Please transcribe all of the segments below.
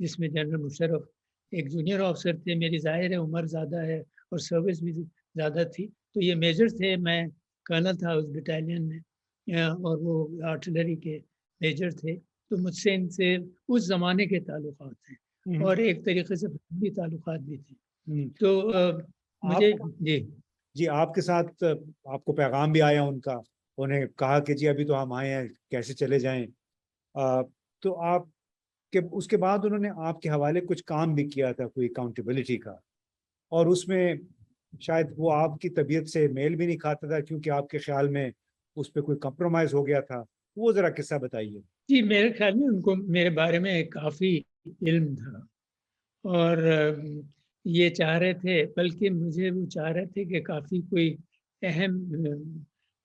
جس میں جنرل مشرف ایک جونیئر آفیسر تھے، میری ظاہر ہے عمر زیادہ ہے اور سروس بھی زیادہ تھی، تو یہ میجر تھے، میں کرنل تھا اس بٹالین میں اور وہ آرٹلری کے میجر تھے، تو مجھ سے ان سے اس زمانے کے تعلقات ہیں اور ایک طریقے سے بھی تعلقات بھی تھے، تو مجھے جی آپ کے ساتھ آپ کو پیغام بھی آیا ان کا، انہیں کہا کہ جی ابھی تو ہم آئے ہیں، کیسے چلے جائیں، تو آپ کہ اس کے بعد انہوں نے آپ کے حوالے کچھ کام بھی کیا تھا کوئی اکاؤنٹیبلٹی کا، اور اس میں شاید وہ آپ کی طبیعت سے میل بھی نہیں کھاتا تھا کیونکہ آپ کے خیال میں اس پہ کوئی کمپرومائز ہو گیا تھا، وہ ذرا قصہ بتائیے۔ جی میرے خیال میں ان کو میرے بارے میں کافی علم تھا اور یہ چاہ رہے تھے، بلکہ مجھے وہ چاہ رہے تھے کہ کافی کوئی اہم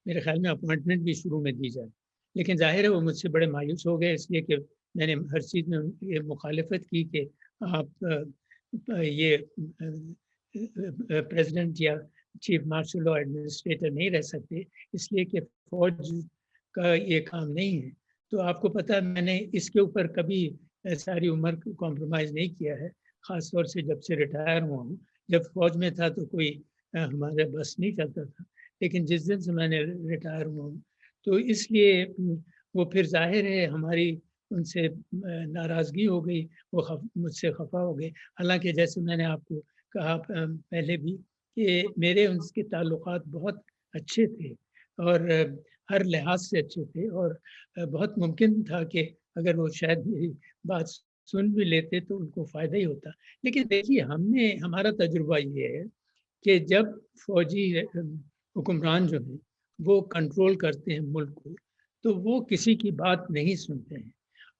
میرے خیال میں اپوائنٹمنٹ بھی شروع میں دی جائے، لیکن ظاہر ہے وہ مجھ سے بڑے مایوس ہو گئے، اس لیے کہ میں نے ہر چیز میں یہ مخالفت کی کہ آپ یہ پریزیڈنٹ یا چیف مارشل لا ایڈمنسٹریٹر نہیں رہ سکتے، اس لیے کہ فوج کا یہ کام نہیں ہے۔ تو آپ کو پتہ ہے میں نے اس کے اوپر کبھی ساری عمر کمپرومائز نہیں کیا ہے، خاص طور سے جب سے ریٹائر ہوا ہوں۔ جب فوج میں تھا تو کوئی ہمارے بس نہیں چلتا تھا، لیکن جس دن سے میں نے ریٹائر ہوا ہوں تو اس لیے وہ پھر ظاہر ہے ہماری ان سے ناراضگی ہو گئی، وہ مجھ سے خفا ہو گئے، حالانکہ جیسے میں نے آپ کو کہا پہلے بھی کہ میرے ان کے تعلقات بہت اچھے تھے اور ہر لحاظ سے اچھے تھے، اور بہت ممکن تھا کہ اگر وہ شاید میری بات سن بھی لیتے تو ان کو فائدہ ہی ہوتا۔ لیکن دیکھیے ہمارا تجربہ یہ ہے کہ جب فوجی حکمران جو ہیں وہ کنٹرول کرتے ہیں ملک کو، تو وہ کسی کی بات نہیں سنتے ہیں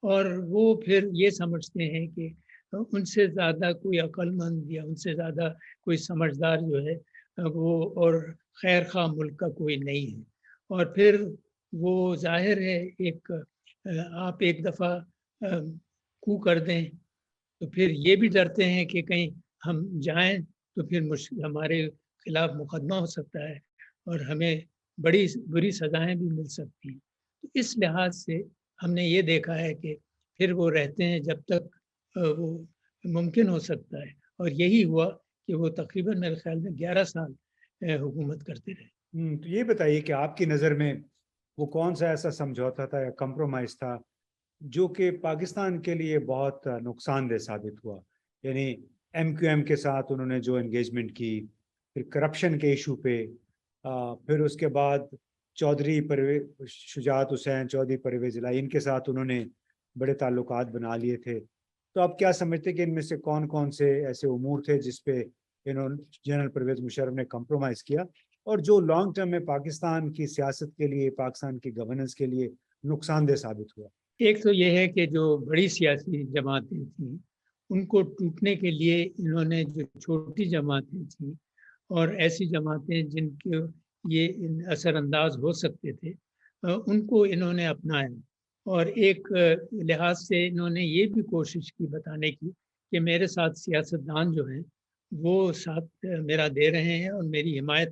اور وہ پھر یہ سمجھتے ہیں کہ ان سے زیادہ کوئی عقل مند یا ان سے زیادہ کوئی سمجھدار جو ہے وہ اور خیر خواہ ملک کا کوئی نہیں ہے، اور پھر وہ ظاہر ہے آپ ایک دفعہ کو کر دیں تو پھر یہ بھی ڈرتے ہیں کہ کہیں ہم جائیں تو پھر ہمارے خلاف مقدمہ ہو سکتا ہے اور ہمیں بڑی بری سزائیں بھی مل سکتی ہیں۔ تو اس لحاظ سے ہم نے یہ دیکھا ہے کہ پھر وہ رہتے ہیں جب تک وہ ممکن ہو سکتا ہے، اور یہی ہوا کہ وہ تقریباً میرے خیال میں 11 سال حکومت کرتے رہے۔ تو یہ بتائیے کہ آپ کی نظر میں وہ کون سا ایسا سمجھوتا تھا یا کمپرومائز تھا جو کہ پاکستان کے لیے بہت نقصان دہ ثابت ہوا؟ یعنی ایم کیو ایم کے ساتھ انہوں نے جو انگیجمنٹ کی، پھر کرپشن کے ایشو پہ، پھر اس کے بعد چودھری شجاعت حسین، چودھری پرویز الہی، ان کے ساتھ انہوں نے بڑے تعلقات بنا لیے تھے، تو آپ کیا سمجھتے کہ ان میں سے کون کون سے ایسے امور تھے جس پہ جنرل پرویز مشرف نے کمپرومائز کیا اور جو لانگ ٹرم میں پاکستان کی سیاست کے لیے، پاکستان کی گورننس کے لیے نقصان دہ ثابت ہوا؟ ایک تو یہ ہے کہ جو بڑی سیاسی جماعتیں تھیں ان کو ٹوٹنے کے لیے انہوں نے جو چھوٹی جماعتیں تھیں اور ایسی جماعتیں جن کے یہ اثر انداز ہو سکتے تھے ان کو انہوں نے اپنایا، اور ایک لحاظ سے انہوں نے یہ بھی کوشش کی بتانے کی کہ میرے ساتھ سیاستدان جو ہیں وہ ساتھ میرا دے رہے ہیں اور میری حمایت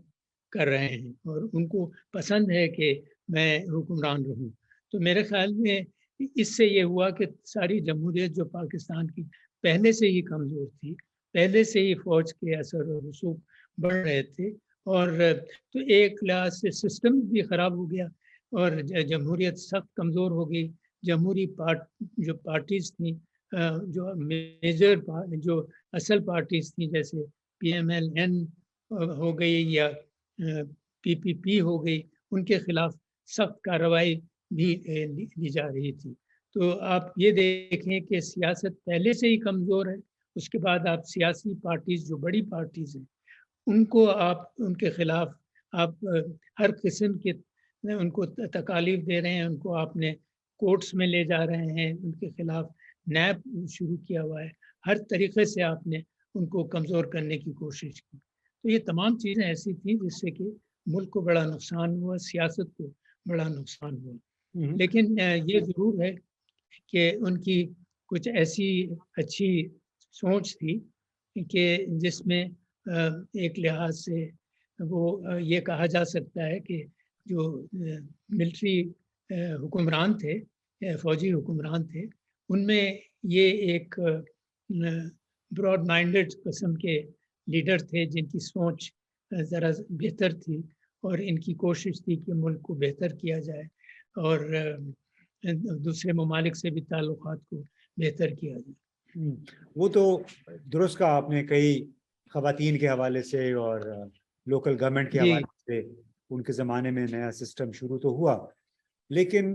کر رہے ہیں اور ان کو پسند ہے کہ میں حکمران رہوں۔ تو میرے خیال میں اس سے یہ ہوا کہ ساری جمہوریت جو پاکستان کی پہلے سے ہی کمزور تھی، پہلے سے ہی فوج کے اثر و رسوخ بڑھ رہے تھے، اور تو ایک لحاظ سے سسٹم بھی خراب ہو گیا اور جمہوریت سخت کمزور ہو گئی۔ جمہوری جو پارٹیز تھیں، جو میجر جو اصل پارٹیز تھیں جیسے پی ایم ایل این ہو گئی یا پی پی پی ہو گئی، ان کے خلاف سخت کارروائی بھی لی جا رہی تھی۔ تو آپ یہ دیکھیں کہ سیاست پہلے سے ہی کمزور ہے، اس کے بعد آپ سیاسی پارٹیز جو بڑی پارٹیز ہیں ان کو آپ ان کے خلاف آپ ہر قسم کے ان کو تکالیف دے رہے ہیں، ان کو آپ نے کورٹس میں لے جا رہے ہیں، ان کے خلاف نیب شروع کیا ہوا ہے، ہر طریقے سے آپ نے ان کو کمزور کرنے کی کوشش کی۔ تو یہ تمام چیزیں ایسی تھیں جس سے کہ ملک کو بڑا نقصان ہوا، سیاست کو بڑا نقصان ہوا۔ لیکن یہ ضرور ہے کہ ان کی کچھ ایسی اچھی سوچ تھی کہ جس میں ایک لحاظ سے وہ یہ کہا جا سکتا ہے کہ جو ملٹری حکمران تھے، فوجی حکمران تھے، ان میں یہ ایک براڈ مائنڈڈ قسم کے لیڈر تھے جن کی سوچ ذرا بہتر تھی اور ان کی کوشش تھی کہ ملک کو بہتر کیا جائے اور دوسرے ممالک سے بھی تعلقات کو بہتر کیا جائے۔ وہ تو درست کہا آپ نے، کئی خواتین کے حوالے سے اور لوکل گورنمنٹ کے جی حوالے سے ان کے زمانے میں نیا سسٹم شروع تو ہوا، لیکن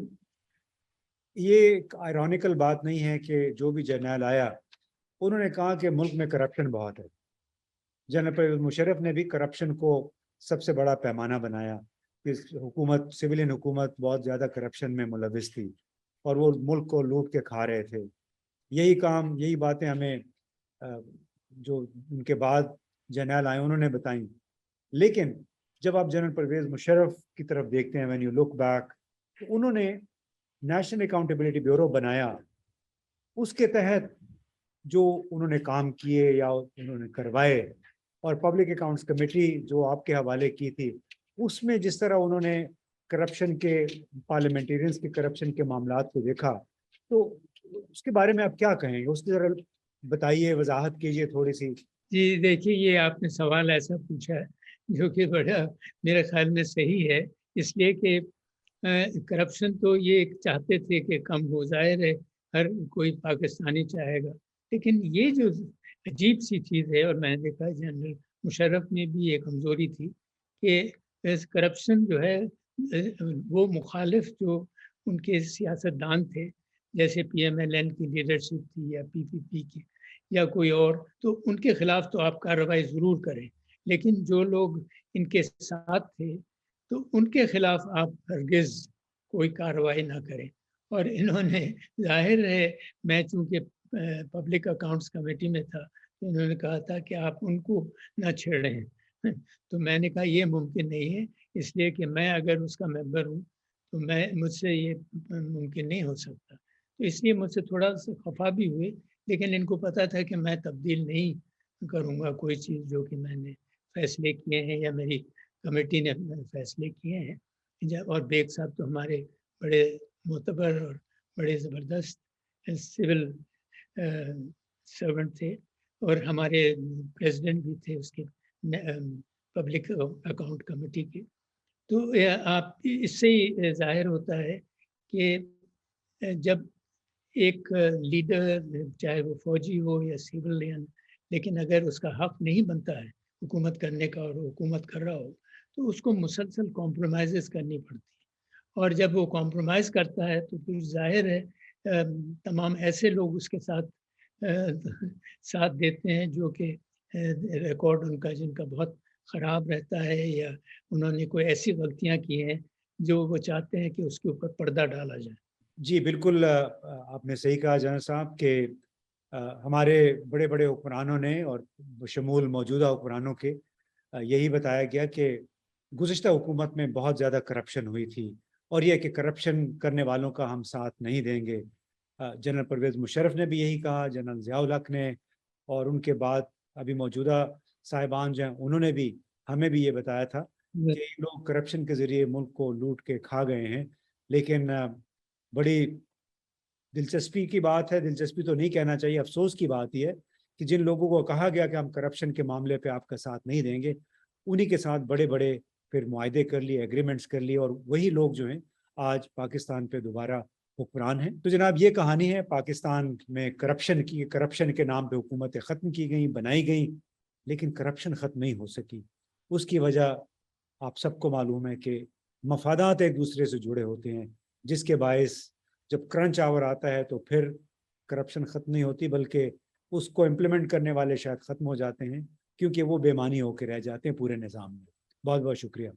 یہ ایک آئرونیکل بات نہیں ہے کہ جو بھی جرنیل آیا انہوں نے کہا کہ ملک میں کرپشن بہت ہے۔ جنرل پرویز مشرف نے بھی کرپشن کو سب سے بڑا پیمانہ بنایا کہ حکومت، سویلین حکومت بہت زیادہ کرپشن میں ملوث تھی اور وہ ملک کو لوٹ کے کھا رہے تھے۔ یہی کام، یہی باتیں ہمیں جو ان کے بعد جرنیل آئے انہوں نے بتائیں۔ لیکن جب آپ جنرل پرویز مشرف کی طرف دیکھتے ہیں، وین یو لک بیک، تو انہوں نے نیشنل اکاؤنٹیبلٹی بیورو بنایا، اس کے تحت جو انہوں نے کام کیے یا انہوں نے کروائے، اور پبلک اکاؤنٹس کمیٹی جو آپ کے حوالے کی تھی، اس میں جس طرح انہوں نے کرپشن کے، پارلیمنٹیرینز کے کرپشن کے معاملات کو دیکھا، تو اس کے بارے میں آپ کیا کہیں گے؟ اس کی ذرا بتائیے، وضاحت کیجیے تھوڑی سی۔ جی دیکھیے، یہ آپ نے سوال ایسا پوچھا ہے جو کہ بڑا میرے خیال میں صحیح ہے، اس لیے کہ کرپشن تو یہ چاہتے تھے کہ کم ہو، ظاہر ہے ہر کوئی پاکستانی چاہے گا، لیکن یہ جو عجیب سی چیز ہے، اور میں نے دیکھا جنرل مشرف میں بھی یہ کمزوری تھی کہ کرپشن جو ہے وہ مخالف جو ان کے سیاستدان تھے، جیسے پی ایم ایل این کی لیڈرشپ تھی یا پی پی پی کی یا کوئی اور، تو ان کے خلاف تو آپ کارروائی ضرور کریں، لیکن جو لوگ ان کے ساتھ تھے تو ان کے خلاف آپ ہرگز کوئی کارروائی نہ کریں۔ اور انہوں نے، ظاہر ہے میں چونکہ پبلک اکاؤنٹس کمیٹی میں تھا، تو انہوں نے کہا تھا کہ آپ ان کو نہ چھیڑیں، تو میں نے کہا یہ ممکن نہیں ہے، اس لیے کہ میں اگر اس کا ممبر ہوں تو مجھ سے یہ ممکن نہیں ہو سکتا، تو اس لیے مجھ سے تھوڑا سا خفا بھی ہوئے، لیکن ان کو پتا تھا کہ میں تبدیل نہیں کروں گا کوئی چیز جو کہ میں نے فیصلے کیے ہیں یا میری کمیٹی نے فیصلے کیے ہیں۔ اور بیگ صاحب تو ہمارے بڑے معتبر اور بڑے زبردست سول سرونٹ تھے، اور ہمارے پریزیڈنٹ بھی تھے اس کے پبلک اکاؤنٹ کمیٹی کے۔ تو آپ اس سے ہی ظاہر ہوتا ہے کہ جب ایک لیڈر، چاہے وہ فوجی ہو یا سیولین، لیکن اگر اس کا حق نہیں بنتا ہے حکومت کرنے کا اور حکومت کر رہا ہو، تو اس کو مسلسل کمپرومائزز کرنی پڑتی ہے، اور جب وہ کمپرومائز کرتا ہے تو پھر ظاہر ہے تمام ایسے لوگ اس کے ساتھ دیتے ہیں جو کہ ریکارڈ ان کا، جن کا بہت خراب رہتا ہے، یا انہوں نے کوئی ایسی غلطیاں کی ہیں جو وہ چاہتے ہیں کہ اس کے اوپر پردہ ڈالا جائے۔ جی بالکل، آپ نے صحیح کہا جنرل صاحب کہ ہمارے بڑے بڑے حکمرانوں نے، اور بشمول موجودہ حکمرانوں کے، یہی بتایا گیا کہ گزشتہ حکومت میں بہت زیادہ کرپشن ہوئی تھی، اور یہ کہ کرپشن کرنے والوں کا ہم ساتھ نہیں دیں گے۔ جنرل پرویز مشرف نے بھی یہی کہا، جنرل ضیاء الحق نے، اور ان کے بعد ابھی موجودہ صاحبان جو ہیں انہوں نے بھی ہمیں بھی یہ بتایا تھا کہ یہ لوگ کرپشن کے ذریعے ملک کو لوٹ کے کھا گئے ہیں۔ لیکن بڑی دلچسپی کی بات ہے، دلچسپی تو نہیں کہنا چاہیے، افسوس کی بات یہ ہے کہ جن لوگوں کو کہا گیا کہ ہم کرپشن کے معاملے پہ آپ کا ساتھ نہیں دیں گے، انہی کے ساتھ بڑے بڑے پھر معاہدے کر لیے، ایگریمنٹس کر لیے، اور وہی لوگ جو ہیں آج پاکستان پہ دوبارہ حکمران ہیں۔ تو جناب یہ کہانی ہے پاکستان میں کرپشن کی، کرپشن کے نام پہ حکومتیں ختم کی گئیں، بنائی گئیں، لیکن کرپشن ختم نہیں ہو سکی۔ اس کی وجہ آپ سب کو معلوم ہے کہ مفادات ایک دوسرے سے جڑے ہوتے ہیں، جس کے باعث جب کرنچ آور آتا ہے تو پھر کرپشن ختم نہیں ہوتی، بلکہ اس کو امپلیمنٹ کرنے والے شاید ختم ہو جاتے ہیں، کیونکہ وہ بے معنی ہو کے رہ جاتے ہیں پورے نظام میں۔ بہت بہت شکریہ۔